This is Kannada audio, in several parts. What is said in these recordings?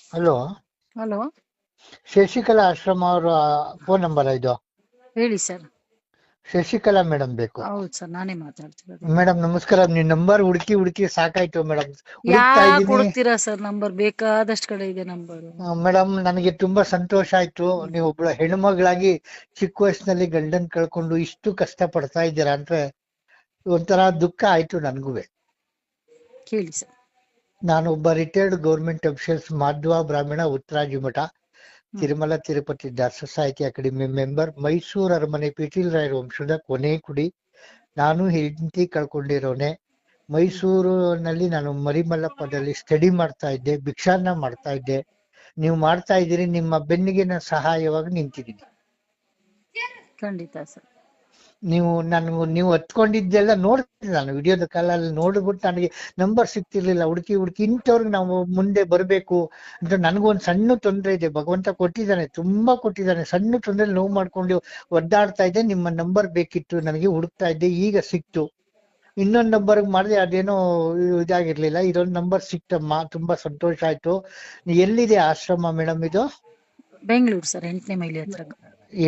ಹಲೋ, ಹಲೋ, ಶಶಿಕಲಾ ಆಶ್ರಮ ಅವರ ಫೋನ್ ನಂಬರ್ ಇದು. ಹೇಳಿ ಸರ್. ಶಶಿಕಲಾ ಮೇಡಮ್ ಬೇಕು. ಹೌದು ಸರ್, ನಾನೇ ಮಾತಾಡ್ತಿರೋದು. ಮೇಡಮ್ ನಮಸ್ಕಾರ. ನಿಮ್ ನಂಬರ್ ಹುಡುಕಿ ಹುಡುಕಿ ಸಾಕಾಯ್ತು ಮೇಡಮ್. ಹುಡುಕ್ತಾ ಯಾಕೆ ಇದ್ದೀನಿ. ಹುಡುಕ್ತೀರಾ ಸರ್? ನಂಬರ್ ಬೇಕಾದಷ್ಟು ಕಡೆ ಇದೆ ನಂಬರ್. ಮೇಡಮ್ ನನಗೆ ತುಂಬಾ ಸಂತೋಷ ಆಯ್ತು. ನೀವು ಒಬ್ಳು ಹೆಣ್ಮಗಳಾಗಿ ಚಿಕ್ಕ ವಯಸ್ಸಿನಲ್ಲಿ ಗಂಡನ್ ಕಳ್ಕೊಂಡು ಇಷ್ಟು ಕಷ್ಟ ಪಡ್ತಾ ಇದ್ದೀರಾ ಅಂದ್ರೆ ಒಂಥರ ದುಃಖ ಆಯ್ತು ನನ್ಗುವೆ. ಕೇಳಿ ಸರ್. ನಾನು ಒಬ್ಬ ರಿಟೈರ್ಡ್ ಗೌರ್ಮೆಂಟ್ ಅಫಿಷಿಯಲ್ಸ್, ಮಾಧ್ವ ಬ್ರಾಹ್ಮಣ, ಉತ್ತರಾಜಿಮಠ, ತಿರುಮಲ ತಿರುಪತಿ ದಾಸ ಸಾಹಿತ್ಯ ಅಕಾಡೆಮಿ ಮೆಂಬರ್, ಮೈಸೂರು ಅರಮನೆ ಪಿಟೀಲ್ ರಾಯರ ವಂಶದ ಕೊನೆ ಕುಡಿ. ನಾನು ಹೆಂಡತಿ ಕಳ್ಕೊಂಡಿರೋನೆ. ಮೈಸೂರಿನಲ್ಲಿ ನಾನು ಮರಿಮಲ್ಲಪ್ಪದಲ್ಲಿ ಸ್ಟಡಿ ಮಾಡ್ತಾ ಇದ್ದೆ, ಭಿಕ್ಷಾನ್ನ ಮಾಡ್ತಾ ಇದ್ದೆ. ನೀವು ಮಾಡ್ತಾ ಇದ್ದೀರಿ, ನಿಮ್ಮ ಬೆನ್ನಿಗೆ ನಾನು ಸಹಾಯವಾಗಿ ನಿಂತಿದ್ದೀನಿ. ಖಂಡಿತ ಸರ್. ನೀವು ಹತ್ಕೊಂಡಿದ್ದೆಲ್ಲ ನೋಡ್ತೀನಿ, ನಾನು ವಿಡಿಯೋದ ಕಾಲಲ್ಲಿ ನೋಡ್ಬಿಟ್ಟು ನನಗೆ ನಂಬರ್ ಸಿಗ್ತಿರ್ಲಿಲ್ಲ. ಹುಡುಕಿ ಹುಡುಕಿ ಇಂಥವ್ರಿಗೆ ನಾವು ಮುಂದೆ ಬರಬೇಕು ಅಂತ. ನನಗೊಂದು ಸಣ್ಣ ತೊಂದರೆ ಇದೆ, ಭಗವಂತ ಕೊಟ್ಟಿದ್ದಾನೆ, ತುಂಬಾ ಕೊಟ್ಟಿದ್ದಾನೆ. ಸಣ್ಣ ತೊಂದರೆ ನೋವು ಮಾಡ್ಕೊಂಡು ಒದ್ದಾಡ್ತಾ ಇದ್ದೆ. ನಿಮ್ಮ ನಂಬರ್ ಬೇಕಿತ್ತು ನನಗೆ, ಹುಡುಕ್ತಾ ಇದ್ದೆ, ಈಗ ಸಿಕ್ತು. ಇನ್ನೊಂದು ನಂಬರ್ಗೆ ಮಾಡಿದೆ, ಅದೇನೋ ಇದಾಗಿರ್ಲಿಲ್ಲ. ಇದೊಂದು ನಂಬರ್ ಸಿಕ್ತಮ್ಮ, ತುಂಬಾ ಸಂತೋಷ ಆಯ್ತು. ಎಲ್ಲಿದೆ ಆಶ್ರಮ ಮೇಡಮ್ ಇದು? ಬೆಂಗಳೂರು ಸರ್, 8ನೇ ಮೈಲಿ ಹತ್ರ.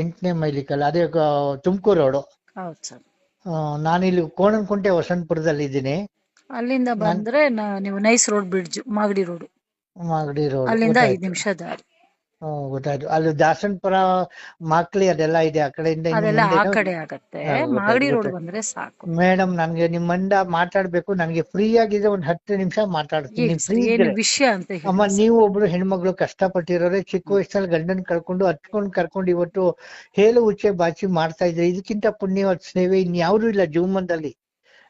8ನೇ ಮೈಲಿಕಲ್, ಅದೇ ತುಮಕೂರು ರೋಡು. ಹೌದು ಸರ್. ನಾನಿಲ್ಲಿ ಕೋಣನಕುಂಟೆ ವಸಂತಪುರದಲ್ಲಿ ಇದ್ದೀನಿ. ಅಲ್ಲಿಂದ ಬಂದ್ರೆ ನೀವು nice road bridge, Magadi road, Magadi road ಅಲ್ಲಿಂದ 5 ಗೊತ್ತಾಯ್ತು. ನಿಮಿಷ ದಾರಿ. ಗೊತ್ತಾಯ್ತು. ಅಲ್ಲಿ ದಾಸನಪುರ, ಮಾಕ್ಲಿ ಅದೆಲ್ಲ ಇದೆ ಆ ಕಡೆಯಿಂದ ಇನ್ನು ಅದೆಲ್ಲ ಆ ಮುಂದೆನೋ. ಕಡೆ ಆಗತ್ತೆ. ಗೊತ್ತಾಯ್ತು ಮಾಗಡಿ ರೋಡ್ ಗೊತ್ತಾಯ್ತು. ಬಂದ್ರೆ ಸಾಕು. ಮೇಡಮ್ ನನ್ಗೆ ನಿಮ್ಮಂದ ಮಾತಾಡ್ಬೇಕು. ನನಗೆ ಫ್ರೀ ಆಗಿದೆ, ಒಂದು 10 ನಿಮಿಷ ಮಾತಾಡ್ತೀನಿ, ಹೇಳಿ ನೀವು ಫ್ರೀ ಸರ್, ಏನು ಇದ್ರೆ. ವಿಷಯ ಅಂತ ಅಮ್ಮ, ಹೇಳಿ ಸರ್. ನೀವು ಒಬ್ರು ಹೆಣ್ಮಗಳು, ಕಷ್ಟಪಟ್ಟಿರೋರೆ. ಚಿಕ್ಕ ವಯಸ್ಸಲ್ಲಿ ಗಂಡನ್ ಕಳ್ಕೊಂಡು ಹತ್ಕೊಂಡು ಕರ್ಕೊಂಡು ಇವತ್ತು ಹೇಲು ಉಚ್ಚೆ ಬಾಚಿ ಮಾಡ್ತಾ ಇದ್ರೆ ಇದಕ್ಕಿಂತ ಪುಣ್ಯವಾದ ಸೇವೆ ಇನ್ಯಾವುದೂ ಇಲ್ಲ ಜೀವನದಲ್ಲಿ.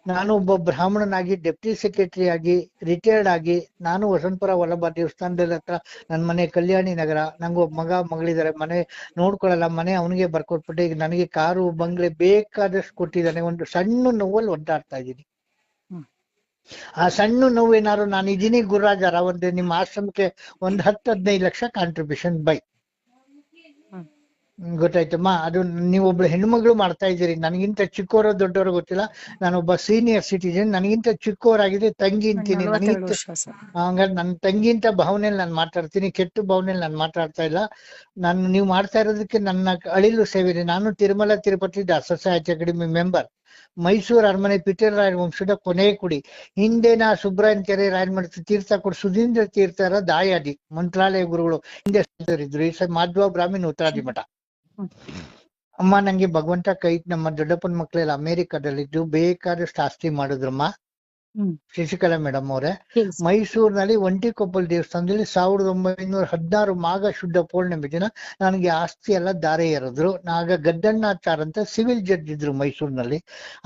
ನಾನು ಒಬ್ಬ ಬ್ರಾಹ್ಮಣನಾಗಿ, ಡೆಪ್ಟಿ ಸೆಕ್ರೆಟರಿ ಆಗಿ, ರಿಟೈರ್ಡ್ ಆಗಿ, ನಾನು ವಸಂತಪುರ ವಲ್ಲಭ ದೇವಸ್ಥಾನದ ಹತ್ರ ನನ್ನ ಮನೆ ಕಲ್ಯಾಣಿ ನಗರ. ನಂಗೆ ಒಬ್ಬ ಮಗ ಮಗಳಿದ್ದಾರೆ, ಮನೆ ನೋಡ್ಕೊಳಲ್ಲ, ಮನೆ ಅವನಿಗೆ ಬರ್ಕೊಟ್ಬಿಟ್ಟೆ. ಈಗ ನನಗೆ ಕಾರು ಬಂಗ್ಲೆ ಬೇಕಾದಷ್ಟು ಕೊಟ್ಟಿದ್ದಾನೆ. ಒಂದು ಸಣ್ಣ ನೋವಲ್ಲಿ ಒದ್ದಾಡ್ತಾ ಇದ್ದೀನಿ. ಆ ಸಣ್ಣ ನೋವೇನಾದ್ರು, ನಾನು ಇದೀನಿ ಗುರುರಾಜರ, ಒಂದು ನಿಮ್ಮ ಆಶ್ರಮಕ್ಕೆ ಒಂದು 10-15 ಲಕ್ಷ ಕಾಂಟ್ರಿಬ್ಯೂಷನ್ ಬೈ. ಗೊತ್ತಾಯ್ತಮ್ಮ? ಅದು ನೀವೊಬ್ಳು ಹೆಣ್ಮಗಳು ಮಾಡ್ತಾ ಇದ್ದೀರಿ. ನನಗಿಂತ ಚಿಕ್ಕವರೋ ದೊಡ್ಡವರೋ ಗೊತ್ತಿಲ್ಲ, ನಾನೊಬ್ಬ ಸೀನಿಯರ್ ಸಿಟಿಜನ್. ನನಗಿಂತ ಚಿಕ್ಕವರಾಗಿದೆ ತಂಗಿ ಅಂತೀನಿ. 42 ನನಗಿಂತ ವರ್ಷ ಸರ್. ಹಂಗಾರೆ ನನ್ನ ತಂಗಿಂತ ಭಾವನೆಯಲ್ಲಿ ನಾನು ಮಾತಾಡ್ತೀನಿ, ಕೆಟ್ಟ ಭಾವನೆಯಲ್ಲಿ ನಾನು ಮಾತಾಡ್ತಾ ಇಲ್ಲ. ನೀವು ಮಾಡ್ತಾ ಇರೋದಕ್ಕೆ ನನ್ನ ಅಳಿಲು ಸೇವೆ ಇದೆ. ನಾನು ತಿರುಮಲ ತಿರುಪತಿ ದಾಸ ಸಾಹಿತ್ಯ ಅಕಾಡೆಮಿ ಮೆಂಬರ್, ಮೈಸೂರು ಅರಮನೆ ಪಿಟೀಲ್ ರಾಯರ ವಂಶದ ಕೊನೆ ಕುಡಿ. ಹಿಂದೆ ನಾ ಸುಬ್ರಾಯನ್ ಕೆರೆ ರಾಯನಮಠ ತೀರ್ಥ ಕೊಡು ಸುಧೀಂದ್ರ ತೀರ್ಥರ ದಾಯಾದಿ, ಮಂತ್ರಾಲಯ ಗುರುಗಳು ಹಿಂದೆ ಇದ್ರು. ಈ ಮಾಧ್ವ ಬ್ರಾಹ್ಮಣ, ಉತ್ತರಾದಿಮಠ. ಅಮ್ಮ, ನಂಗೆ ಭಗವಂತ ಕೈ, ನಮ್ಮ ದೊಡ್ಡಪ್ಪನ ಮಕ್ಳೆಲ್ಲ ಅಮೆರಿಕದಲ್ಲಿದ್ದು ಬೇಕಾದಷ್ಟು ಆಸ್ತಿ ಮಾಡಿದ್ರಮ್ಮ. ಶಶಿಕಲಾ ಮೇಡಮ್ ಅವರೇ, ಮೈಸೂರಿನಲ್ಲಿ ಒಂಟಿಕೊಪ್ಪಲ್ ದೇವಸ್ಥಾನದಲ್ಲಿ 1916 ಮಾಘ ಶುದ್ಧ ಪೂರ್ಣಿಮೆ ದಿನ ನನಗೆ ಆಸ್ತಿ ಎಲ್ಲ ದಾರೆ ಎರೆದ್ರು. ಆಗ ಗದ್ದಣ್ಣಾಚಾರ್ ಅಂತ ಸಿವಿಲ್ ಜಡ್ಜ್ ಇದ್ರು ಮೈಸೂರಿನಲ್ಲಿ.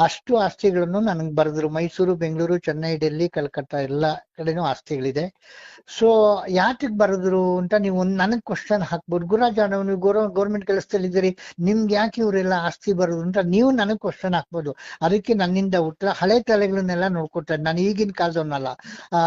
ಅಷ್ಟು ಆಸ್ತಿಗಳನ್ನು ನನಗೆ ಬರೆದ್ರು. ಮೈಸೂರು, ಬೆಂಗಳೂರು, ಚೆನ್ನೈ, ಡೆಲ್ಲಿ, ಕಲ್ಕತ್ತಾ ಎಲ್ಲ ಕಡೆನೂ ಆಸ್ತಿಗಳಿದೆ. ಸೊ ಯಾತಿಗ್ ಬರೆದ್ರು ಅಂತ ನೀವು ನನಗ್ ಕ್ವಶನ್ ಹಾಕ್ಬೋದು. ಗುರುರಾಜ, ನೀವು ಗೌರ್ಮೆಂಟ್ ಕೆಲಸದಲ್ಲಿದ್ದೀರಿ, ನಿಮ್ಗೆ ಯಾಕೆ ಇವರೆಲ್ಲ ಆಸ್ತಿ ಬರೋದು ಅಂತ ನೀವು ನನಗ್ ಕ್ವಶನ್ ಹಾಕ್ಬೋದು. ಅದಕ್ಕೆ ನನ್ನಿಂದ ಉತ್ತರ, ಹಳೆ ತಲೆಗಳನ್ನೆಲ್ಲ ನೋಡ್ಕೊತಾರೆ. ನಾನು ಈಗಿನ ಕಾಲದವನ್ನಲ್ಲ.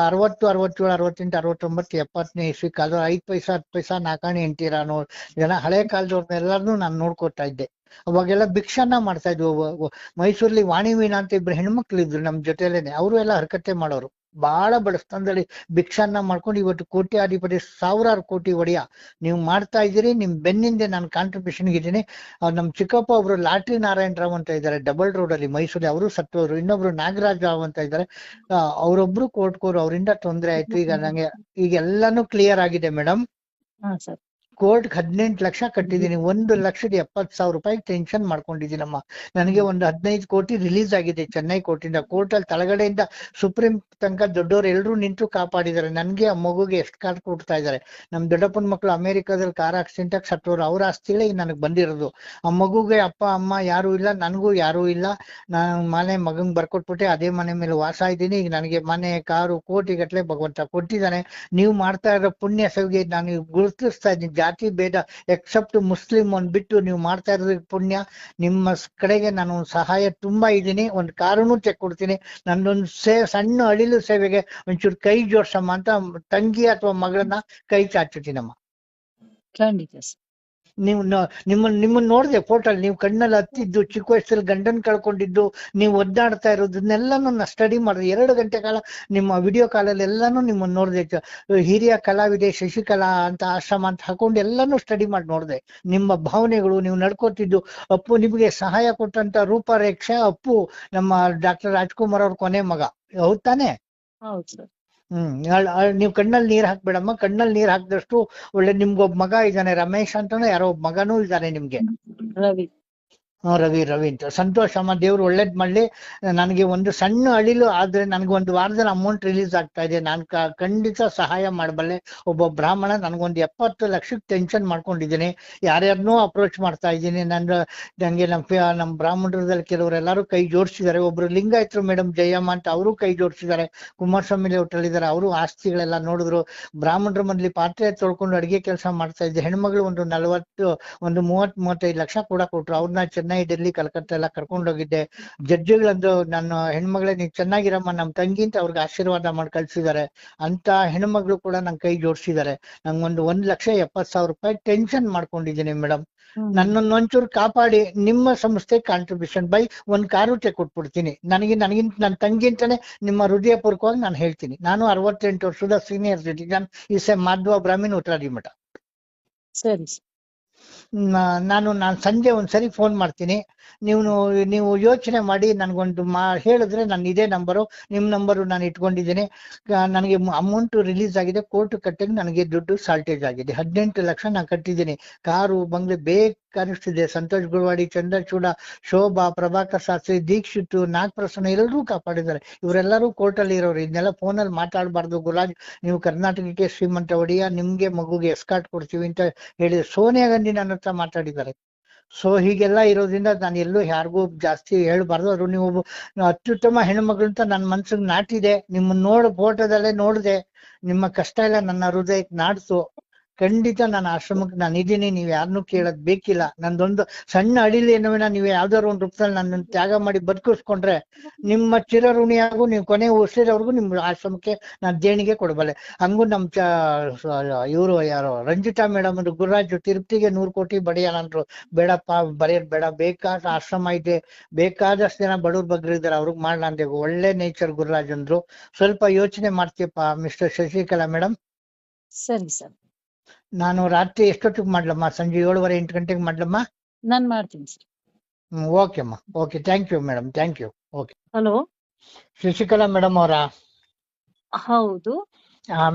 60, 67, 68, 69, 70ನೇ ಇಸ್ವಿ ಕಾಲದ 5 ಪೈಸಾ 10 ಪೈಸಾ ನಾಕಾಣಿ ಎಂಟಿರ ಅನ್ನೋ ಜನ ಹಳೆ ಕಾಲದವ್ರನ್ನೆಲ್ಲರನ್ನೂ ನಾನು ನೋಡ್ಕೊತಾ ಇದ್ದೆ. ಅವಾಗೆಲ್ಲ ಭಿಕ್ಷಾನ್ನ ಮಾಡ್ತಾ ಇದ್ವು. ಮೈಸೂರಲ್ಲಿ ವಾಣಿ ಮೀನಾ ಅಂತ ಇಬ್ರು ಹೆಣ್ಮಕ್ಳು ಇದ್ರು ನಮ್ ಜೊತೆಲೇನೆ. ಅವರು ಎಲ್ಲ ಹರಕತೆ ಮಾಡೋರು. ಬಹಳ ಬಡ ಸ್ಥಾನದಲ್ಲಿ ಭಿಕ್ಷಾನ್ನ ಮಾಡ್ಕೊಂಡು ಇವತ್ತು ಕೋಟ್ಯಾಧಿಪತಿ, 1000 ಕೋಟಿ ಒಡೆಯ ನೀವು ಮಾಡ್ತಾ ಇದ್ದೀರಿ. ನಿಮ್ ಬೆನ್ನಿಂದೆ ನಾನು ಕಾಂಟ್ರಿಬ್ಯೂಷನ್ ಇದ್ದೀನಿ. ನಮ್ ಚಿಕ್ಕಪ್ಪ ಒಬ್ರು ಲಾಟ್ರಿ ನಾರಾಯಣ ರಾವ್ ಅಂತ ಇದ್ದಾರೆ, ಡಬಲ್ ರೋಡ್ ಅಲ್ಲಿ ಮೈಸೂರಲ್ಲಿ, ಅವರು ಸತ್ತೋದ್ರು. ಇನ್ನೊಬ್ರು ನಾಗರಾಜ್ ರಾವ್ ಅಂತ ಇದ್ದಾರೆ, ಅವರೊಬ್ರು ಕೋರ್ಟ್ಗೋರು, ಅವರಿಂದ ತೊಂದರೆ ಆಯ್ತು. ಈಗ ನಂಗೆ ಈಗ ಎಲ್ಲಾನು ಕ್ಲಿಯರ್ ಆಗಿದೆ ಮೇಡಮ್. ಕೋರ್ಟ್ 18 ಲಕ್ಷ ಕಟ್ಟಿದ್ದೀನಿ. 1,70,000 ರೂಪಾಯಿ ಟೆನ್ಷನ್ ಮಾಡ್ಕೊಂಡಿದ್ದೀನಮ್ಮ. ನನಗೆ ಒಂದು 15 ಕೋಟಿ ರಿಲೀಸ್ ಆಗಿದೆ ಚೆನ್ನೈ ಕೋರ್ಟಿಂದ. ಕೋರ್ಟಲ್ಲಿ ತಳಗಡೆಯಿಂದ ಸುಪ್ರೀಂ ತನಕ ದೊಡ್ಡವರು ಎಲ್ಲರೂ ನಿಂತು ಕಾಪಾಡಿದ್ದಾರೆ. ನನ್ಗೆ, ಆ ಮಗುಗೆ ಎಷ್ಟು ಕಾರ್ ಕೊಡ್ತಾ ಇದ್ದಾರೆ. ನಮ್ ದೊಡ್ಡಪ್ಪನ ಮಕ್ಳು ಅಮೆರಿಕಾದಲ್ಲಿ ಕಾರ್ ಆಕ್ಸಿಡೆಂಟ್ ಆಗಿ ಸತ್ತೋರು. ಅವ್ರ ಆಸ್ತಿಗಳೇ ಈಗ ನನಗೆ ಬಂದಿರೋದು. ಆ ಮಗುಗೆ ಅಪ್ಪ ಅಮ್ಮ ಯಾರು ಇಲ್ಲ, ನನಗೂ ಯಾರು ಇಲ್ಲ. ನಾನು ಮನೆ ಮಗಂಗ್ ಬರ್ಕೊಟ್ಬಿಟ್ಟೆ, ಅದೇ ಮನೆ ಮೇಲೆ ವಾಸ ಇದ್ದೀನಿ. ಈಗ ನನಗೆ ಮನೆ, ಕಾರು, ಕೋಟಿಗಟ್ಲೆ ಭಗವಂತ ಕೊಟ್ಟಿದ್ದಾನೆ. ನೀವು ಮಾಡ್ತಾ ಇರೋ ಪುಣ್ಯ ಸೇವೆಗೆ ನಾನು ಗುರುತಿಸ್ತಾ ಇದ್ದೀನಿ. ಜಾತಿ ಭೇದ ಎಕ್ಸೆಪ್ಟ್ ಮುಸ್ಲಿಂ ಒಂದ್ ಬಿಟ್ಟು ನೀವು ಮಾಡ್ತಾ ಇರೋದಕ್ಕೆ ಪುಣ್ಯ. ನಿಮ್ಮ ಕಡೆಗೆ ನಾನು ಒಂದು ಸಹಾಯ ತುಂಬಾ ಇದ್ದೀನಿ. ಒಂದು ಕಾರನ್ನು ತೆಕ್ಕೊಡ್ತೀನಿ. ನನ್ನೊಂದು ಸಣ್ಣ ಅಳಿಲು ಸೇವೆಗೆ ಒಂಚೂರು ಕೈ ಜೋಡ್ಸಮ್ಮ ಅಂತ ತಂಗಿ ಅಥವಾ ಮಗಳನ್ನ ಕೈ ಚಾಚುತ್ತೀನಮ್ಮ. ಖಂಡಿತ. ನೀವು ನಿಮ್ಮನ್ನ ನೋಡಿದೆ ಫೋಟೋಲ್, ನೀವು ಕಣ್ಣಲ್ಲಿ ಹತ್ತಿದ್ದು, ಚಿಕ್ಕ ವಯಸ್ಸಲ್ಲಿ ಗಂಡನ್ ಕಳ್ಕೊಂಡಿದ್ದು, ನೀವು ಒದ್ದಾಡ್ತಾ ಇರೋದನ್ನೆಲ್ಲಾನು ನಾ ಸ್ಟಡಿ ಮಾಡಿದೆ. 2 ಗಂಟೆ ಕಾಲ ನಿಮ್ಮ ವಿಡಿಯೋ ಕಾಲಲ್ಲಿ ಎಲ್ಲಾನು ನಿಮ್ಮನ್ನ ನೋಡಿದೆ. ಹಿರಿಯ ಕಲಾವಿದೆ ಶಶಿಕಲಾ ಅಂತ ಆಶ್ರಮ ಅಂತ ಹಾಕೊಂಡು ಎಲ್ಲಾನು ಸ್ಟಡಿ ಮಾಡಿ ನೋಡಿದೆ. ನಿಮ್ಮ ಭಾವನೆಗಳು, ನೀವು ನಡ್ಕೋತಿದ್ದು. ಅಪ್ಪು ನಿಮಗೆ ಸಹಾಯ ಕೊಟ್ಟಂತ ರೂಪರೇಕ್ಷೆ ಅಪ್ಪು, ನಮ್ಮ ಡಾಕ್ಟರ್ ರಾಜ್ಕುಮಾರ್ ಅವ್ರ ಕೊನೆ ಮಗ, ಹೌದ್ ತಾನೆ? ಹೌದು ಸರ್. ನೀವು ಕಣ್ಣಲ್ಲಿ ನೀರ್ ಹಾಕ್ಬೇಡಮ್ಮ. ಕಣ್ಣಲ್ಲಿ ನೀರ್ ಹಾಕಿದಷ್ಟು ಒಳ್ಳೆ. ನಿಮ್ಗೊಬ್ಬ ಮಗ ಇದ್ದಾನೆ, ರಮೇಶ್ ಅಂತಾನು ಯಾರೋ ಒಬ್ಬ ಮಗನೂ ಇದ್ದಾನೆ ನಿಮ್ಗೆ. ರವಿ. ರವಿ ಅಂತ. ಸಂತೋಷ ಅಮ್ಮ, ದೇವ್ರು ಒಳ್ಳೇದ್ ಮಾಡ್ಲಿ. ನನಗೆ ಒಂದು ಸಣ್ಣ ಅಳಿಲು ಆದ್ರೆ ನನಗೆ ಒಂದು ವಾರದಲ್ಲಿ ಅಮೌಂಟ್ ರಿಲೀಸ್ ಆಗ್ತಾ ಇದೆ. ನಾನು ಖಂಡಿತ ಸಹಾಯ ಮಾಡಬಲ್ಲೆ. ಒಬ್ಬ ಬ್ರಾಹ್ಮಣ, ನನಗೊಂದು 70 ಲಕ್ಷಕ್ಕೆ ಟೆನ್ಷನ್ ಮಾಡ್ಕೊಂಡಿದ್ದೀನಿ. ಯಾರ್ಯಾರನ್ನೂ ಅಪ್ರೋಚ್ ಮಾಡ್ತಾ ಇದ್ದೀನಿ. ನಂಗೆ ನಮ್ಮ ಬ್ರಾಹ್ಮಣರಲ್ಲಿ ಕೆಲವರೆಲ್ಲರೂ ಕೈ ಜೋಡಿಸಿದ್ದಾರೆ. ಒಬ್ರು ಲಿಂಗಾಯತರು ಮೇಡಮ್ ಜಯಮ್ಮ ಅಂತ, ಅವರು ಕೈ ಜೋಡಿಸಿದ್ದಾರೆ. ಕುಮಾರಸ್ವಾಮಿ ಲೇಔಟಲ್ಲಿ ಇದ್ದಾರೆ. ಅವರು ಆಸ್ತಿಗಳೆಲ್ಲ ನೋಡಿದ್ರು. ಬ್ರಾಹ್ಮಣರ ಮನೇಲಿ ಪಾತ್ರೆ ತೊಳ್ಕೊಂಡು ಅಡಿಗೆ ಕೆಲಸ ಮಾಡ್ತಾ ಇದ್ದೆ. ಹೆಣ್ಮಗಳು ಒಂದು 30-35 ಲಕ್ಷ ಕೂಡ ಕೊಟ್ರು. ಅವ್ರನ್ನ ಚೆನ್ನೈ, ಡೆಲ್ಲಿ, ಕಲ್ಕತ್ತಾ ಎಲ್ಲ ಕರ್ಕೊಂಡೋಗಿದ್ದೆ. ಜಡ್ಜಿಗಳಂದು ನನ್ನ ಹೆಣ್ಮಗಳೇ ನೀನ್ ಚೆನ್ನಾಗಿರಮ್ಮ ನಮ್ ತಂಗಿ ಅಂತ ಅವ್ರಿಗೆ ಆಶೀರ್ವಾದ ಮಾಡಿ ಕಳ್ಸಿದ್ದಾರೆ. ಅಂತ ಹೆಣ್ಮಗಳು ಕೂಡ ನಂಗೆ ಕೈ ಜೋಡಿಸಿದ್ದಾರೆ. ನಂಗೊಂದು 1,70,000 ರೂಪಾಯಿ ಟೆನ್ಷನ್ ಮಾಡ್ಕೊಂಡಿದ್ದೀನಿ ಮೇಡಮ್. ನನ್ನೊಂಚೂರು ಕಾಪಾಡಿ. ನಿಮ್ಮ ಸಂಸ್ಥೆ ಕಾಂಟ್ರಿಬ್ಯೂಷನ್ ಬೈ 1 ಕಾರು ಕೊಟ್ಬಿಡ್ತೀನಿ. ನನಗಿಂತ ನನ್ನ ತಂಗಿ ಅಂತಾನೆ ನಿಮ್ಮ ಹೃದಯಪೂರ್ವಕವಾಗಿ ನಾನು ಹೇಳ್ತೀನಿ. ನಾನು 68 ವರ್ಷದ ಸೀನಿಯರ್ ಸಿಟಿಜನ್, ಈಸೆ ಮಾಧ್ವ ಬ್ರಾಹ್ಮಣ, ಉತ್ತರಾದಿ ಮಠ. ಸರಿ. ನಾನು ಸಂಜೆ ಒಂದ್ಸರಿ ಫೋನ್ ಮಾಡ್ತೀನಿ. ನೀವು ಯೋಚನೆ ಮಾಡಿ ನನ್ಗೊಂದು ಹೇಳಿದ್ರೆ, ನಾನು ಇದೇ ನಂಬರು, ನಿಮ್ ನಂಬರು ನಾನು ಇಟ್ಕೊಂಡಿದ್ದೀನಿ. ನನಗೆ ಅಮೌಂಟ್ ರಿಲೀಸ್ ಆಗಿದೆ. ಕೋರ್ಟ್ ಕಟ್ಟಿಗೆ ನನಗೆ ದುಡ್ಡು ಶಾರ್ಟೇಜ್ ಆಗಿದೆ. 18 ಲಕ್ಷ ನಾನು ಕಟ್ಟಿದ್ದೀನಿ. ಕಾರು ಬಂಗ್ಲೆ ಬೇಕಾದಷ್ಟಿದೆ. ಸಂತೋಷ್ ಗುರುವಾಡಿ, ಚಂದ್ರಚೂಡ, ಶೋಭಾ, ಪ್ರಭಾಕರ್ ಶಾಸ್ತ್ರಿ, ದೀಕ್ಷಿತ್, ನಾಗಪ್ರಸನ್ನ ಎಲ್ಲರೂ ಕಾಪಾಡಿದ್ದಾರೆ. ಇವರೆಲ್ಲರೂ ಕೋರ್ಟಲ್ಲಿ ಇರೋರು. ಇದನ್ನೆಲ್ಲ ಫೋನಲ್ಲಿ ಮಾತಾಡಬಾರ್ದು. ಗುರುರಾಜ್, ನೀವು ಕರ್ನಾಟಕಕ್ಕೆ ಶ್ರೀಮಂತ ಒಡೆಯ, ನಿಮ್ಗೆ ಮಗುಗೆ ಎಸ್ಕಾರ್ಟ್ ಕೊಡ್ತೀವಿ ಅಂತ ಹೇಳಿ ಸೋನಿಯಾ ಗಾಂಧಿ ನನ್ನ ಹತ್ರ ಮಾತಾಡಿದ್ದಾರೆ. ಸೊ ಹೀಗೆಲ್ಲ ಇರೋದ್ರಿಂದ ನಾನು ಎಲ್ಲೂ ಯಾರಿಗೂ ಜಾಸ್ತಿ ಹೇಳ್ಬಾರ್ದು. ಅದು ನೀವು ಅತ್ಯುತ್ತಮ ಹೆಣ್ಮಗಳು ಅಂತ ನನ್ನ ಮನ್ಸಿಗೆ ನಾಟಿದೆ. ನಿಮ್ಮ ಫೋಟೋದಲ್ಲೇ ನೋಡಿದೆ. ನಿಮ್ಮ ಕಷ್ಟ ಎಲ್ಲ ನನ್ನ ಹೃದಯಕ್ಕೆ ನಾಡ್ತು. ಖಂಡಿತ ನನ್ನ ಆಶ್ರಮಕ್ಕೆ ನಾನು ಇದೀನಿ. ನೀವ್ ಯಾರನ್ನೂ ಕೇಳೋದ್ ಬೇಕಿಲ್ಲ. ನಂದೊಂದು ಸಣ್ಣ ಅಡಿಲಿ ಏನೋ ನೀವು ಯಾವ್ದಾದ್ರು ಒಂದು ರೂಪದಲ್ಲಿ ನನ್ನ ತ್ಯಾಗ ಮಾಡಿ ಬದುಕಿಸ್ಕೊಂಡ್ರೆ ನಿಮ್ಮ ಚಿರಋಣಿಯಾಗೂ ನೀವು ಕೊನೆ ಉಸಿರೋರ್ಗು ನಿಮ್ಮ ಆಶ್ರಮಕ್ಕೆ ನಾನು ದೇಣಿಗೆ ಕೊಡಬಲ್ಲೆ. ಹಂಗೂ ನಮ್ ಇವರು ಯಾರು ರಂಜಿತಾ ಮೇಡಮ್ ಅಂದ್ರು, ಗುರುರಾಜ್ ತಿರುಪ್ತಿಗೆ 100 ಕೋಟಿ ಬಡಿಯಾನಂದ್ರು. ಬೇಡಪ್ಪ, ಬರೆಯೋದ್ ಬೇಡ. ಬೇಕಾದ ಆಶ್ರಮ ಇದೆ, ಬೇಕಾದಷ್ಟು ಜನ ಬಡವ್ರ ಬಗ್ಗರು ಇದಾರೆ, ಅವ್ರಿಗೆ ಮಾಡೋಣ ಅಂದೆ. ಒಳ್ಳೆ ನೇಚರ್ ಗುರುರಾಜ್ ಅಂದ್ರು. ಸ್ವಲ್ಪ ಯೋಚನೆ ಮಾಡ್ತೀಯಪ್ಪ ಮಿಸ್ಟರ್ ಶಶಿಕಲಾ ಮೇಡಮ್. ಸರಿ ಸರ್. ನಾನು ರಾತ್ರಿ ಎಷ್ಟೊತ್ತಿಗೆ ಮಾಡ್ಲಮ್ಮ? ಸಂಜೆ 7:30-8 ಗಂಟೆಗೆ ಮಾಡ್ಲಮ್ಮ? ನಾನ್ ಮಾಡ್ತೀನಿ ಸರ್. ಓಕೆ ಅಮ್ಮ. Okay, thank you madam, thank you. Okay. Hello, Shashikala madam ಅವರಾ? ಹೌದು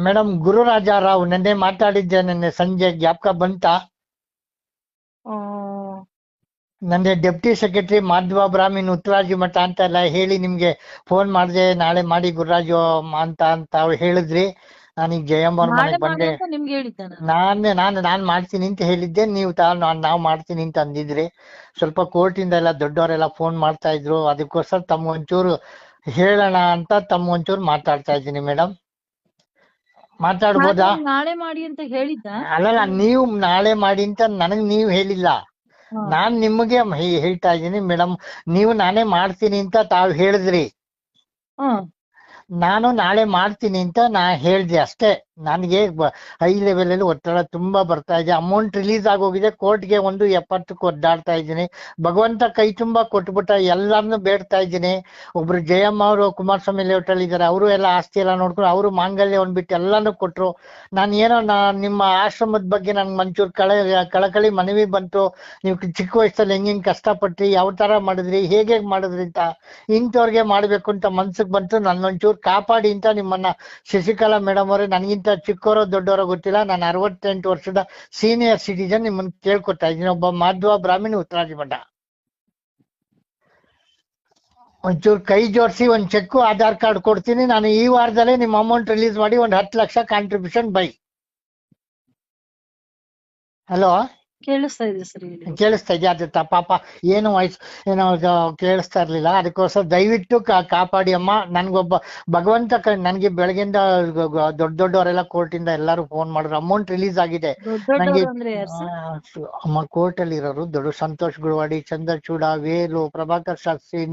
ಮೇಡಮ್, ಗುರುರಾಜಾರಾವ್ ನೆನ್ನೆ ಮಾತಾಡಿದ್ದೆ. ನೆನ್ನೆ ಸಂಜೆ ಜ್ಞಾಪಕ ಬಂತಾ? ನಂದೆ ಡೆಪ್ಟಿ ಸೆಕ್ರೆಟರಿ ಮಾಧ್ವ ಬ್ರಾಹ್ಮಣ, ಉತ್ತರಾದಿ ಮಠ ಅಂತ ಎಲ್ಲ ಹೇಳಿ ನಿಮ್ಗೆ ಫೋನ್ ಮಾಡಿದೆ. ನಾಳೆ ಮಾಡಿ ಗುರುರಾಜು ಅಂತ ಹೇಳಿದ್ರಿ. ನಾನೀಗ ಜಯಮ್ಮ ಅವ್ರ ಮನೆಗೆ ಬಂದೆ. ನಿಮ್ಗೆ ಹೇಳಿದ್ದೆ ನಾನ್ ಮಾಡ್ತೀನಿ ಅಂತ ಹೇಳಿದ್ದೆ. ನೀವು ನಾವ್ ಮಾಡ್ತೀನಿ ಅಂತ ಅಂದಿದ್ರಿ. ಸ್ವಲ್ಪ ಕೋರ್ಟಿಂದ ಎಲ್ಲ ದೊಡ್ಡವರೆಲ್ಲ ಫೋನ್ ಮಾಡ್ತಾ ಇದ್ರು. ಅದಕ್ಕೋಸ್ಕರ ತಮ್ಮ ಒಂಚೂರು ಹೇಳೋಣ ಅಂತ ಒಂಚೂರು ಮಾತಾಡ್ತಾ ಇದ್ದೀನಿ ಮೇಡಮ್. ಮಾತಾಡ್ಬೋದಾ? ನಾಳೆ ಮಾಡಿ ಅಂತ ಹೇಳಿದ್ದ. ಅಲ್ಲಲ್ಲ, ನೀವು ನಾಳೆ ಮಾಡಿ ಅಂತ ನನಗ್ ನೀವ್ ಹೇಳಿಲ್ಲ. ನಾನ್ ನಿಮಗೆ ಹೇಳ್ತಾ ಇದ್ದೀನಿ ಮೇಡಮ್. ನೀವು ನಾನೇ ಮಾಡ್ತೀನಿ ಅಂತ ತಾವ್ ಹೇಳಿದ್ರಿ. ನಾನು ನಾಳೆ ಮಾಡ್ತೀನಿ ಅಂತ ಹೇಳ್ದೆ ಅಷ್ಟೇ. ನನಗೆ ಹೈ ಲೆವೆಲ್ ಅಲ್ಲಿ ಒತ್ತಡ ತುಂಬಾ ಬರ್ತಾ ಇದೆ. ಅಮೌಂಟ್ ರಿಲೀಸ್ ಆಗೋಗಿದೆ. ಕೋರ್ಟ್ಗೆ 170 ಒದ್ದಾಡ್ತಾ ಇದ್ದೀನಿ. ಭಗವಂತ ಕೈ ತುಂಬಾ ಕೊಟ್ಬಿಟ್ಟ. ಎಲ್ಲಾರನ್ನು ಬೇಡ್ತಾ ಇದ್ದೀನಿ. ಒಬ್ರು ಜಯಮ್ಮ ಅವರು ಕುಮಾರಸ್ವಾಮಿ ಲೇಔಟ್ ಅಲ್ಲಿ ಇದಾರೆ. ಅವರು ಎಲ್ಲ ಆಸ್ತಿ ಎಲ್ಲ ನೋಡ್ಕೊಂಡು ಅವರು ಮಾಂಗಲ್ಯ ಬಿಟ್ಟು ಎಲ್ಲಾನು ಕೊಟ್ರು. ನಾನು ಏನೋ ನಿಮ್ಮ ಆಶ್ರಮದ ಬಗ್ಗೆ ನನ್ಗೆ ಮಂಚೂರು ಕಳಕಳಿ ಮನವಿ ಬಂತು. ನೀವು ಚಿಕ್ಕ ವಯಸ್ಸಲ್ಲಿ ಹೆಂಗ್ ಕಷ್ಟಪಟ್ರಿ, ಯಾವ ತರ ಮಾಡಿದ್ರಿ, ಹೇಗೆ ಮಾಡಿದ್ರಿ ಅಂತ ಇಂಥವ್ರಿಗೆ ಮಾಡ್ಬೇಕು ಅಂತ ಮನ್ಸಿಗೆ ಬಂತು. ನನ್ನೊಂಚೂರು ಕಾಪಾಡಿ ಅಂತ ನಿಮ್ಮನ್ನ ಶಶಿಕಲಾ ಮೇಡಮ್ ಅವರೇ, ನನಗಿಂತ ಚಿಕ್ಕವರೋ ದೊಡ್ಡವರೋ ಗೊತ್ತಿಲ್ಲ, ನಾನು 68 ವರ್ಷದ ಸೀನಿಯರ್ ಸಿಟಿಜನ್, ನಿಮ್ಮನ್ನ ಕೇಳ್ಕೊತಾ ಇದ್ದೀನಿ. ಒಬ್ಬ ಮಾಧ್ವ ಬ್ರಾಹ್ಮಣ, ಉತ್ತರಾದಿ ಮಠ. ಒಂಚೂರು ಕೈ ಜೋಡಿಸಿ ಒಂದು ಚೆಕ್, ಆಧಾರ್ ಕಾರ್ಡ್ ಕೊಡ್ತೀನಿ. ನಾನು ಈ ವಾರದಲ್ಲೇ ನಿಮ್ಮ ಅಮೌಂಟ್ ರಿಲೀಸ್ ಮಾಡಿ 10 ಲಕ್ಷ ಕಾಂಟ್ರಿಬ್ಯೂಷನ್ ಬೈ. ಹಲೋ, ಕೇಳಿಸ್ತಾ ಇದೆ ಸರ್. ಕೇಳಿಸ್ತಾ ಇದೆಯಾ? ಅದು ಪಾಪ ಏನು ವಾಯ್ಸ್ ಏನೋ ಕೇಳಿಸ್ತಾ ಇರ್ಲಿಲ್ಲ. ಅದಕ್ಕೋಸ್ಕರ ದಯವಿಟ್ಟು ಕಾಪಾಡಿ ಅಮ್ಮ. ನನ್ಗೊಬ್ಬ ಭಗವಂತ ನನ್ಗೆ ಬೆಳಗಿಂದ ದೊಡ್ಡವರೆಲ್ಲ ಕೋರ್ಟ್ ಇಂದ ಎಲ್ಲಾರು ಫೋನ್ ಮಾಡಿದ್ರು. ಅಮೌಂಟ್ ರಿಲೀಸ್ ಆಗಿದೆ ನಂಗೆ. ಅಮ್ಮ ಕೋರ್ಟ್ ಅಲ್ಲಿ ಇರೋರು ದೊಡ್ಡ ಸಂತೋಷ್ ಗುರುವಾಡಿ, ಚಂದ್ರಚೂಡ, ವೇಲು, ಪ್ರಭಾಕರ್ ಶಾಸ್ತ್ರಿ,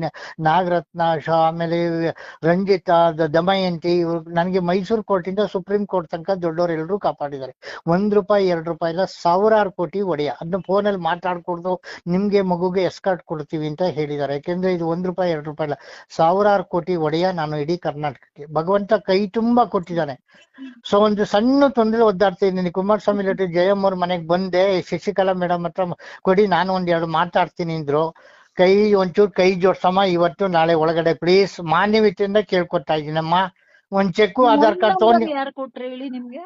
ನಾಗರತ್ನ, ಆಮೇಲೆ ರಂಜಿತಾ, ದಮಯಂತಿ. ನನ್ಗೆ ಮೈಸೂರು ಕೋರ್ಟ್ ಇಂದ ಸುಪ್ರೀಂ ಕೋರ್ಟ್ ತನಕ ದೊಡ್ಡವರು ಎಲ್ಲರೂ ಕಾಪಾಡಿದ್ದಾರೆ. ₹1 ₹2 ಇಲ್ಲ, 1000 ಕೋಟಿ ಒಡೆಯ ಅದನ್ನ ಫೋನಲ್ಲಿ ಮಾತಾಡ್ಕೊಡ್ದು ನಿಮ್ಗೆ ಮಗುಗೆ ಎಸ್ಕಾರ್ಟ್ ಕೊಡ್ತೀವಿ ಅಂತ ಹೇಳಿದ್ದಾರೆ. ಯಾಕೆಂದ್ರೆ ಇದು ₹1 ₹2 ಅಲ್ಲ, ಸಾವಿರಾರು ಕೋಟಿ ಒಡೆಯ ನಾನು ಇಡೀ ಕರ್ನಾಟಕಕ್ಕೆ. ಭಗವಂತ ಕೈ ತುಂಬಾ ಕೊಟ್ಟಿದ್ದಾನೆ. ಸೊ ಒಂದು ಸಣ್ಣ ತೊಂದರೆ ಒದ್ದಾಡ್ತಾ ಇದ್ದೀನಿ. ಕುಮಾರಸ್ವಾಮಿ ಲೆಟರ್ ಜಯಮ್ಮ ಅವ್ರ ಮನೆಗೆ ಬಂದೆ, ಶಶಿಕಲಾ ಮೇಡಮ್ ಹತ್ರ ಕೊಡಿ ನಾನು ಒಂದೆರಡು ಮಾತಾಡ್ತೀನಿ ಅಂದ್ರು. ಒಂಚೂರು ಕೈ ಜೋಡ್ಸಮ್ಮ, ಇವತ್ತು ನಾಳೆ ಒಳಗಡೆ ಪ್ಲೀಸ್, ಮಾನವೀಯತೆಯಿಂದ ಕೇಳ್ಕೊತಾ ಇದೀನಮ್ಮ. ಒಂದ್ ಚೆಕ್ ಆಧಾರ್ ಕಾರ್ಡ್ ತಗೊಂಡು ಯಾರು ಕೊಟ್ರೆ ಹೇಳಿ ನಿಮ್ಗೆ?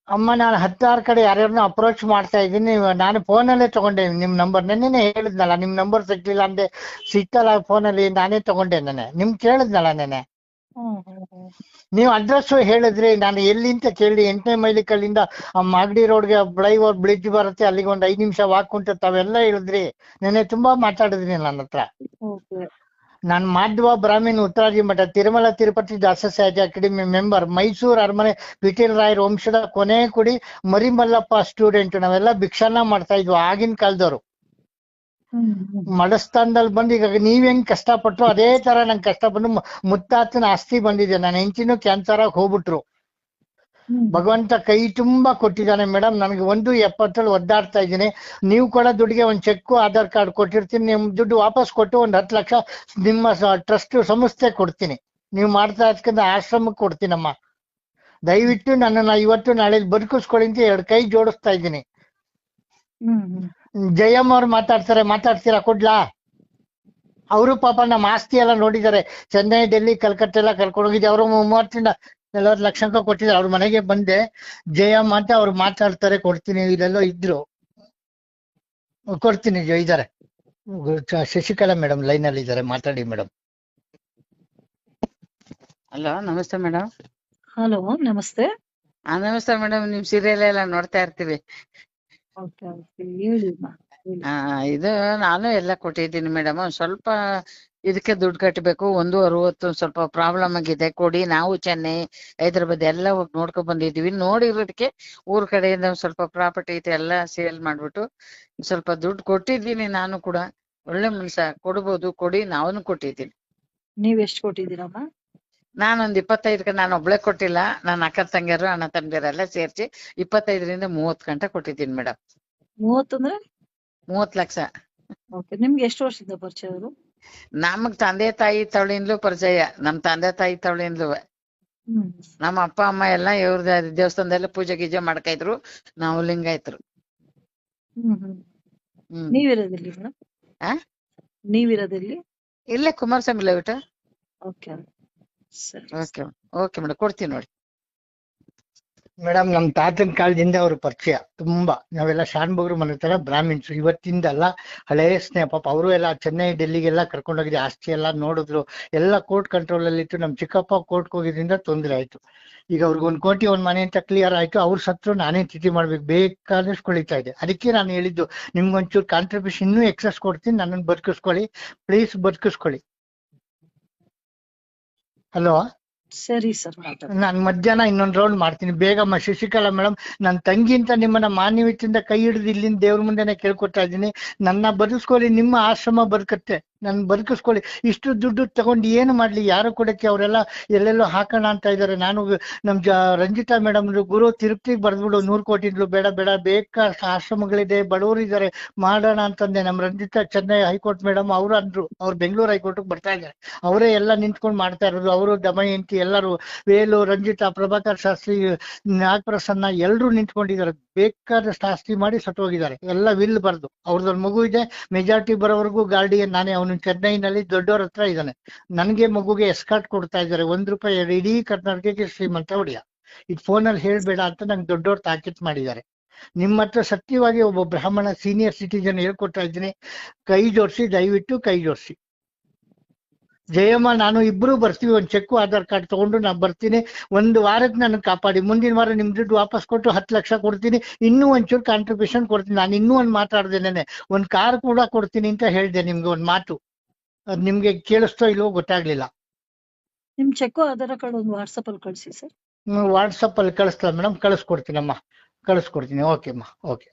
ಅಮ್ಮ ನಾನು 16 ಕಡೆ ಯಾರ್ಯಾರನ್ನ ಅಪ್ರೋಚ್ ಮಾಡ್ತಾ ಇದ್ದೀನಿ. ನಾನು ಫೋನಲ್ಲೇ ತಗೊಂಡೆ ನಿಮ್ ನಂಬರ್. ನೆನ್ನೆ ಹೇಳಿದ್ನಲ್ಲ ನಿಮ್ ನಂಬರ್ ಸಿಗ್ಲಿಲ್ಲ ಅಂದೆ, ಸಿಗ್ತಲ್ಲ ಫೋನಲ್ಲಿ, ನಾನೇ ತಗೊಂಡೆ. ನಿಮ್ ಕೇಳಿದ್ನಲ್ಲ ನೆನೆ. ನೀವು ಅಡ್ರೆಸ್ ಹೇಳಿದ್ರಿ, ನಾನು ಎಲ್ಲಿ ಅಂತ ಕೇಳಿ 8ನೇ ಮೈಲಿಕಲ್ಲಿಂದ ಮಾಗಡಿ ರೋಡ್ಗೆ ಫ್ಲೈಓವರ್ ಬ್ರಿಡ್ಜ್ ಬರುತ್ತೆ, ಅಲ್ಲಿಗೆ ಒಂದು 5 ನಿಮಿಷ ವಾಕ್ ಉಂಟು, ತಾವೆಲ್ಲ ಹೇಳಿದ್ರಿ. ನೆನ್ನೆ ತುಂಬಾ ಮಾತಾಡಿದ್ರಿ ನನ್ನ ಹತ್ರ. ನಾನು ಮಾಧ್ವ ಬ್ರಾಹ್ಮಣ ಉತ್ತರಾದಿ ಮಠ ತಿರುಮಲ ತಿರುಪತಿ ದಾಸ ಸಾಹಿತ್ಯ ಅಕಾಡೆಮಿ ಮೆಂಬರ್, ಮೈಸೂರು ಅರಮನೆ ವಿಠಲ್ ರಾಯರ್ ವಂಶದ ಕೊನೆ ಕುಡಿ ಮರಿಮಲ್ಲಪ್ಪ ಸ್ಟೂಡೆಂಟ್. ನಾವೆಲ್ಲ ಭಿಕ್ಷಾನ ಮಾಡ್ತಾ ಇದ್ವು ಆಗಿನ ಕಾಲದವ್ರು. ಮಡಸ್ಥಾನದಲ್ಲಿ ಬಂದು ಈಗ ನೀವ್ ಹೆಂಗ್ ಕಷ್ಟಪಟ್ರು ಅದೇ ತರ ನಂಗೆ ಕಷ್ಟ ಬಂದು ಮುತ್ತಾತನ ಆಸ್ತಿ ಬಂದಿದೆ. ನನ್ನ ಹೆಂಡತಿನೂ ಕ್ಯಾನ್ಸರ್ ಆಗಿ ಹೋಗ್ಬಿಟ್ರು. ಭಗವಂತ ಕೈ ತುಂಬಾ ಕೊಟ್ಟಿದ್ದಾನೆ ಮೇಡಮ್. ನನಗೆ 1.70 ಒದ್ದಾಡ್ತಾ ಇದ್ದೀನಿ. ನೀವು ಕೂಡ ದುಡ್ಡಿಗೆ ಒಂದ್ ಚೆಕ್ ಆಧಾರ್ ಕಾರ್ಡ್ ಕೊಟ್ಟಿರ್ತೀನಿ. ನಿಮ್ ದುಡ್ಡು ವಾಪಸ್ ಕೊಟ್ಟು ಒಂದ್ 10 ಲಕ್ಷ ನಿಮ್ಮ ಟ್ರಸ್ಟ್ ಸಂಸ್ಥೆ ಕೊಡ್ತೀನಿ. ನೀವು ಮಾಡ್ತಾ ಇದ್ಕಂತ ಆಶ್ರಮಕ್ಕೆ ಕೊಡ್ತೀನಮ್ಮ. ದಯವಿಟ್ಟು ನನ್ನನ್ನ ಇವತ್ತು ನಾಳೆ ಬದುಕಿಸ್ಕೊಳ್ಳಿ ಅಂತ 2 ಕೈ ಜೋಡಿಸ್ತಾ ಇದ್ದೀನಿ. ಜಯಮ್ಮ ಅವ್ರು ಮಾತಾಡ್ತೀರಾ ಕೊಡ್ಲಾ? ಅವರು ಪಾಪ ನಮ್ಮ ಆಸ್ತಿ ಎಲ್ಲ ನೋಡಿದ್ದಾರೆ. ಚೆನ್ನೈ, ಡೆಲ್ಲಿ, ಕಲ್ಕತ್ತಾ ಎಲ್ಲ ಕರ್ಕೊಂಡು ಹೋಗಿದ್ದೆ. ಅವರು 30-40 ಲಕ್ಷ ಕೊಟ್ಟಿದ್ದಾರೆ. ಅವ್ರ ಮನೆಗೆ ಬಂದೆ. ಜಯಮ್ಮ ಅಂತ ಅವ್ರು ಮಾತಾಡ್ತಾರೆ, ಕೊಡ್ತೀನಿ. ಇಲ್ಲೆಲ್ಲೋ ಇದ್ರು, ಕೊಡ್ತೀನಿ. ಇದ್ದಾರೆ ಶಶಿಕಲಾ ಮೇಡಮ್ ಲೈನ್ ಅಲ್ಲಿ ಇದ್ದಾರೆ, ಮಾತಾಡಿ ಮೇಡಮ್. ಹಲೋ, ನಮಸ್ತೆ ಮೇಡಮ್. ಹಲೋ, ನಮಸ್ತೆ. ನಮಸ್ತೆ ಮೇಡಮ್. ನಿಮ್ ಸೀರಿಯಲ್ ಎಲ್ಲ ನೋಡ್ತಾ ಇರ್ತೀವಿ. ಹೇಳಿ. ಇದು ನಾನು ಎಲ್ಲ ಕೊಟ್ಟಿದ್ದೀನಿ ಮೇಡಮ್. ಸ್ವಲ್ಪ ಇದಕ್ಕೆ ದುಡ್ಡು ಕಟ್ಟಬೇಕು. 1.60 ಸ್ವಲ್ಪ ಪ್ರಾಬ್ಲಮ್ ಆಗಿದೆ, ಕೊಡಿ. ನಾವು ಚೆನ್ನೈ, ಹೈದರಾಬಾದ್ ಎಲ್ಲ ಹೋಗಿ ನೋಡ್ಕೊಂಡ್ ಬಂದಿದೀವಿ. ನೋಡಿರೋದಕ್ಕೆ ಊರ್ ಕಡೆಯಿಂದ ಸ್ವಲ್ಪ ಪ್ರಾಪರ್ಟಿ ಐತೆ ಎಲ್ಲ ಸೇಲ್ ಮಾಡ್ಬಿಟ್ಟು ಸ್ವಲ್ಪ ದುಡ್ಡು ಕೊಟ್ಟಿದ್ದೀನಿ. ನಾನು ಕೂಡ ಒಳ್ಳೆ ಮನುಷ್ಯ, ಕೊಡ್ಬೋದು, ಕೊಡಿ. ನಾವೂ ಕೊಟ್ಟಿದ್ದೀನಿ. ನೀವ್ ಎಷ್ಟು ಕೊಟ್ಟಿದ್ದೀರಮ್ಮ? ನಾನೊಂದ್ 25 ನಾನು ಒಬ್ಳೆ ಕೊಟ್ಟಿಲ್ಲ, ನನ್ನ ಅಕ್ಕ ತಂಗಿಯರು ಅಣ್ಣ ತಂಗಿಯರೆಲ್ಲ ಸೇರ್ಸಿ 25ರಿಂದ 30 ಗಂಟೆ ಕೊಟ್ಟಿದ್ದೀನಿ ಮೇಡಮ್. 30 ಅಂದ್ರೆ 30 ಲಕ್ಷ. ನಿಮ್ಗೆ ಎಷ್ಟು ವರ್ಷದಿಂದ ಪರಿಚಯ ಅವರು? ನಮಗ್ ತಂದೆ ತಾಯಿ ತವಳಿಂದಲೂ ಪರಿಚಯ. ನಮ್ ತಂದೆ ತಾಯಿ ತವಳಿಂದಲೂ ನಮ್ಮ ಅಪ್ಪ ಅಮ್ಮ ಎಲ್ಲ ಇವ್ರ ದೇವಸ್ಥಾನದಲ್ಲ ಪೂಜೆ ಗೀಜೆ ಮಾಡ್ಕೈದ್ರು. ನಾವು ಲಿಂಗಾಯತರು. ನೀವಿರೋದಿಲ್ಲಿ ಮೇಡಮ್? ನೀವಿರೋದಿಲ್ಲಿ? ಇಲ್ಲೇ Kumaraswamy layout. Okay okay madam, ಕೊಡ್ತೀನಿ ನೋಡಿ ಮೇಡಮ್. ನಮ್ ತಾತನ ಕಾಲದಿಂದ ಅವ್ರ ಪರಿಚಯ ತುಂಬಾ. ನಾವೆಲ್ಲ ಶಾನ್ಭೋಗ್ರು ಮನೆ ತರ ಬ್ರಾಹ್ಮಿನ್ಸ್. ಇವತ್ತಿಂದಲ್ಲ, ಹಳೇ ಸ್ನೇಹ. ಪಾಪ ಅವರು ಎಲ್ಲ ಚೆನ್ನೈ, ಡೆಲ್ಲಿಗೆಲ್ಲ ಕರ್ಕೊಂಡೋಗಿದ್ದೆ. ಆಸ್ತಿ ಎಲ್ಲ ನೋಡಿದ್ರು, ಎಲ್ಲ ಕೋರ್ಟ್ ಕಂಟ್ರೋಲ್ ಅಲ್ಲಿ ಇತ್ತು. ನಮ್ ಚಿಕ್ಕಪ್ಪ ಕೋರ್ಟ್ಗೆ ಹೋಗಿದ್ರಿಂದ ತೊಂದ್ರೆ ಆಯ್ತು. ಈಗ ಅವ್ರಿಗೆ 1 ಕೋಟಿ 1 ಮನೆ ಅಂತ ಕ್ಲಿಯರ್ ಆಯ್ತು. ಅವ್ರ ಸತ್ರು ನಾನೇ ತಿಥಿ ಮಾಡ್ಬೇಕು, ಬೇಕಾದಷ್ಟು ಕೊಳಿತಾ ಇದೆ. ಅದಕ್ಕೆ ನಾನು ಹೇಳಿದ್ದು, ನಿಮ್ಗೊಂಚೂರು ಕಾಂಟ್ರಿಬ್ಯೂಷನ್ ಇನ್ನೂ ಎಕ್ಸಸ್ ಕೊಡ್ತೀನಿ, ನನ್ನನ್ನು ಬದುಕಿಸ್ಕೊಳ್ಳಿ ಪ್ಲೀಸ್, ಬದುಕಿಸ್ಕೊಳ್ಳಿ. ಹಲೋ, ಸರಿ ಸರ್. ನಾನು ಮಧ್ಯಾಹ್ನ ಇನ್ನೊಂದು ರೌಂಡ್ ಮಾಡ್ತೀನಿ. ಬೇಗಮ್ಮ ಶಶಿಕಲಾ ಮೇಡಮ್, ನನ್ನ ತಂಗಿ ಅಂತ ನಿಮ್ಮನ್ನ ಮಾನವೀಯತೆಯಿಂದ ಕೈ ಹಿಡಿದು ಇಲ್ಲಿಂದ ದೇವ್ರ ಮುಂದೆನೆ ಕೇಳ್ಕೊತಾ ಇದ್ದೀನಿ. ನನ್ನ ಬದುಕಿಸ್ಕೊಳ್ಳಿ, ನಿಮ್ಮ ಆಶ್ರಮ ಬದುಕತ್ತೆ, ನನ್ ಬದುಕಿಸ್ಕೊಳ್ಳಿ. ಇಷ್ಟು ದುಡ್ಡು ತಗೊಂಡು ಏನು ಮಾಡ್ಲಿ, ಯಾರು ಕೊಡಕ್ಕೆ? ಅವರೆಲ್ಲ ಎಲ್ಲೆಲ್ಲೋ ಹಾಕೋಣ ಅಂತ ಇದಾರೆ. ನಾನು ನಮ್ ರಂಜಿತಾ ಮೇಡಮ್ ಗುರು ತಿರುಪ್ತಿಗೆ ಬರ್ದ್ಬಿಡು 100 ಕೋಟಿ ಇದ್ಲು. ಬೇಡ ಬೇಡ, ಬೇಕಾದಷ್ಟು ಆಶ್ರಮಗಳಿದೆ, ಬಡವರು ಇದಾರೆ, ಮಾಡೋಣ ಅಂತಂದೆ. ನಮ್ ರಂಜಿತಾ ಚೆನ್ನೈ ಹೈಕೋರ್ಟ್ ಮೇಡಮ್ ಅವ್ರು ಅಂದ್ರು, ಅವ್ರು ಬೆಂಗಳೂರು ಹೈಕೋರ್ಟ್ಗೆ ಬರ್ತಾ ಇದ್ದಾರೆ. ಅವರೇ ಎಲ್ಲ ನಿಂತ್ಕೊಂಡು ಮಾಡ್ತಾ ಇರೋದು. ಅವರು ದಮಯಂತಿ ಎಲ್ಲರೂ, ವೇಲು, ರಂಜಿತಾ, ಪ್ರಭಾಕರ್ ಶಾಸ್ತ್ರಿ, ನಾಗಪ್ರಸನ್ನ ಎಲ್ಲರೂ ನಿಂತ್ಕೊಂಡಿದ್ದಾರೆ. ಬೇಕಾದಷ್ಟು ಆಸ್ತಿ ಮಾಡಿ ಸತ್ತೋಗಿದ್ದಾರೆ. ಎಲ್ಲ ವಿಲ್ ಬರ್ದು. ಅವ್ರದೊಂದು ಮಗು ಇದೆ, ಮೆಜಾರಿಟಿ ಬರೋವರೆಗೂ ಗಾರ್ಡಿಯನ್ ನಾನೇ. ಅವನು ಚೆನ್ನೈನಲ್ಲಿ ದೊಡ್ಡವ್ರ ಹತ್ರ ಇದ್ದಾನೆ. ನನಗೆ ಮಗುಗೆ ಎಸ್ಕಾರ್ಟ್ ಕೊಡ್ತಾ ಇದ್ದಾರೆ. ₹1 ಇಡೀ ಕರ್ನಾಟಕಕ್ಕೆ ಶ್ರೀಮಂತ ಹೊಡೆಯ. ಇದು ಫೋನಲ್ಲಿ ಹೇಳ್ಬೇಡ ಅಂತ ನಂಗೆ ದೊಡ್ಡವ್ರು ತಾಕೀತ್ ಮಾಡಿದ್ದಾರೆ. ನಿಮ್ಮ ಹತ್ರ ಸತ್ಯವಾಗಿ ಒಬ್ಬ ಬ್ರಾಹ್ಮಣ ಸೀನಿಯರ್ ಸಿಟಿಜನ್ ಹೇಳ್ಕೊಡ್ತಾ ಇದ್ದೀನಿ, ಕೈ ಜೋಡಿಸಿ, ದಯವಿಟ್ಟು ಕೈ ಜೋಡಿಸಿ. ಜಯಮ್ಮ ನಾನು ಇಬ್ರು ಬರ್ತೀವಿ. ಒಂದ್ ಚೆಕ್ ಆಧಾರ್ ಕಾರ್ಡ್ ತಗೊಂಡು ನಾನು ಬರ್ತೀನಿ. 1 ವಾರಕ್ಕೆ ನನ್ನ ಕಾಪಾಡಿ. ಮುಂದಿನ ವಾರ ನಿಮ್ ದುಡ್ಡು ವಾಪಸ್ ಕೊಟ್ಟು 10 ಲಕ್ಷ ಕೊಡ್ತೀನಿ. ಇನ್ನೂ ಒಂಚೂರು ಕಾಂಟ್ರಿಬ್ಯೂಷನ್ ಕೊಡ್ತೀನಿ. ನಾನು ಇನ್ನೂ ಒಂದ್ ಮಾತಾಡ್ದೇನೆ, ಒಂದ್ ಕಾರ್ ಕೂಡ ಕೊಡ್ತೀನಿ ಅಂತ ಹೇಳ್ದೆ ನಿಮ್ಗೆ. ಒಂದ್ ಮಾತು ಅದ್ ನಿಮ್ಗೆ ಕೇಳಿಸ್ತೋ ಇಲ್ವೋ ಗೊತ್ತಾಗ್ಲಿಲ್ಲ. ನಿಮ್ ಚೆಕ್ ಆಧಾರ್ ಕಾರ್ಡ್ ಒಂದು ವಾಟ್ಸಪ್ ಅಲ್ಲಿ ಕಳಿಸಿ ಸರ್. ವಾಟ್ಸಪ್ ಅಲ್ಲಿ ಕಳಿಸ್ತಾ ಮೇಡಮ್? ಕಳಿಸ್ಕೊಡ್ತೀನಮ್ಮ, ಕಳಿಸ್ಕೊಡ್ತೀನಿ. ಓಕೆ ಅಮ್ಮ, ಓಕೆ.